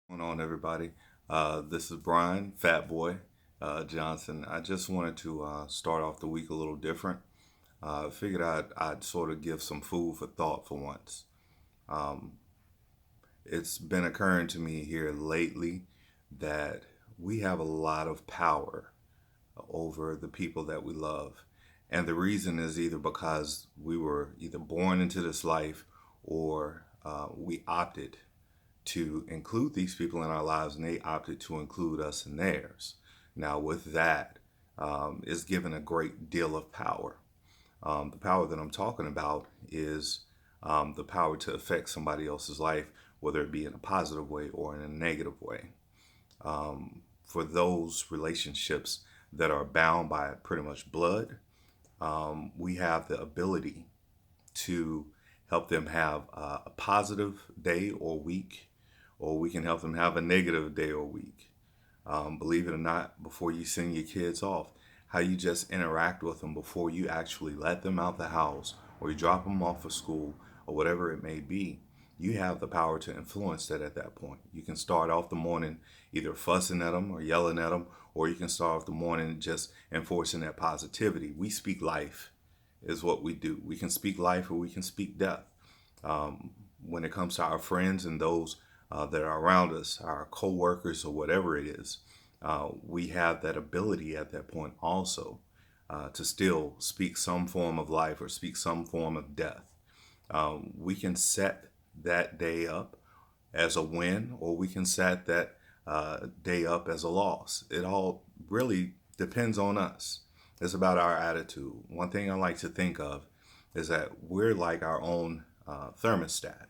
What's going on, everybody? This is Brian, Fat Boy Johnson. I just wanted to start off the week a little different. Figured I'd sort of give some food for thought for once. Um, it's been occurring to me here lately that we have a lot of power over the people that we love. And the reason is either because we were either born into this life or we opted to include these people in our lives and they opted to include us in theirs. Now, with that, is given a great deal of power. The power that I'm talking about is the power to affect somebody else's life, whether it be in a positive way or in a negative way. For those relationships that are bound by pretty much blood, we have the ability to help them have a positive day or week, or we can help them have a negative day or week. Believe it or not, before you send your kids off, how you just interact with them before you actually let them out the house or you drop them off for school or whatever it may be, you have the power to influence that at that point. You can start off the morning either fussing at them or yelling at them, or you can start off the morning just enforcing that positivity. We speak life, is what we do. We can speak life or we can speak death. When it comes to our friends and those that are around us, our co-workers or whatever it is, we have that ability at that point also to still speak some form of life or speak some form of death. We can set that day up as a win, or we can set that day up as a loss. It all really depends on us. It's about our attitude. One thing I like to think of is that we're like our own thermostat.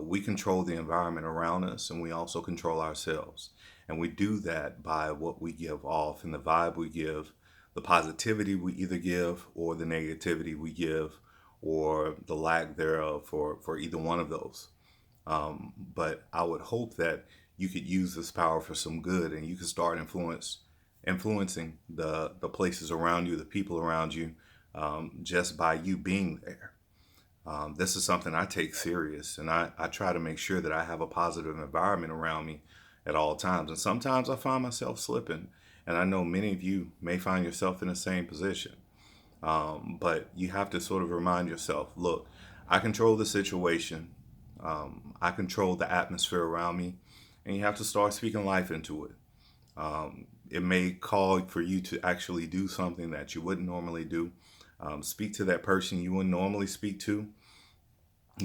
We control the environment around us and we also control ourselves. And we do that by what we give off and the vibe we give, the positivity we either give or the negativity we give or the lack thereof for either one of those. But I would hope that you could use this power for some good and you could start influencing the places around you, the people around you, just by you being there. This is something I take serious, and I try to make sure that I have a positive environment around me at all times. And sometimes I find myself slipping, and I know many of you may find yourself in the same position. But you have to sort of remind yourself, look, I control the situation, I control the atmosphere around me, and you have to start speaking life into it. It may call for you to actually do something that you wouldn't normally do. Speak to that person you wouldn't normally speak to,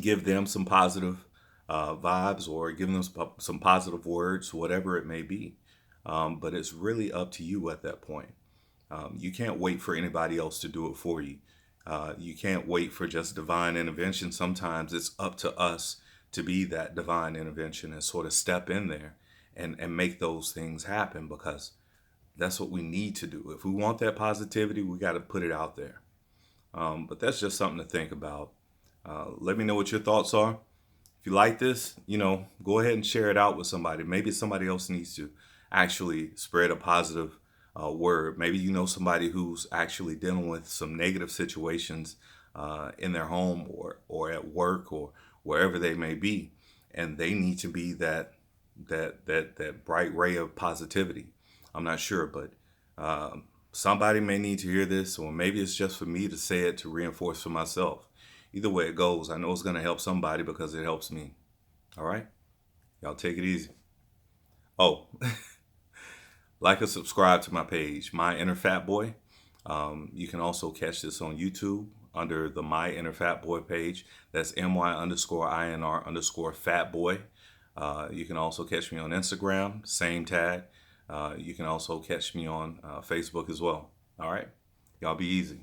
give them some positive vibes or give them some positive words, whatever it may be. But it's really up to you at that point. You can't wait for anybody else to do it for you. You can't wait for just divine intervention. Sometimes it's up to us to be that divine intervention and sort of step in there and make those things happen because that's what we need to do. If we want that positivity, we got to put it out there. But that's just something to think about. Let me know what your thoughts are. If you like this, go ahead and share it out with somebody. Maybe somebody else needs to actually spread a positive word. Maybe you know somebody who's actually dealing with some negative situations in their home or at work or wherever they may be, and they need to be that bright ray of positivity. I'm not sure, but somebody may need to hear this, or maybe it's just for me to say it to reinforce for myself. Either way it goes, I know it's going to help somebody because it helps me. All right? Y'all take it easy. Oh, like and subscribe to my page, My Inner Fat Boy. You can also catch this on YouTube under the My Inner Fat Boy page. That's MY_INR_Fat Boy. You can also catch me on Instagram, same tag. You can also catch me on Facebook as well. All right? Y'all be easy.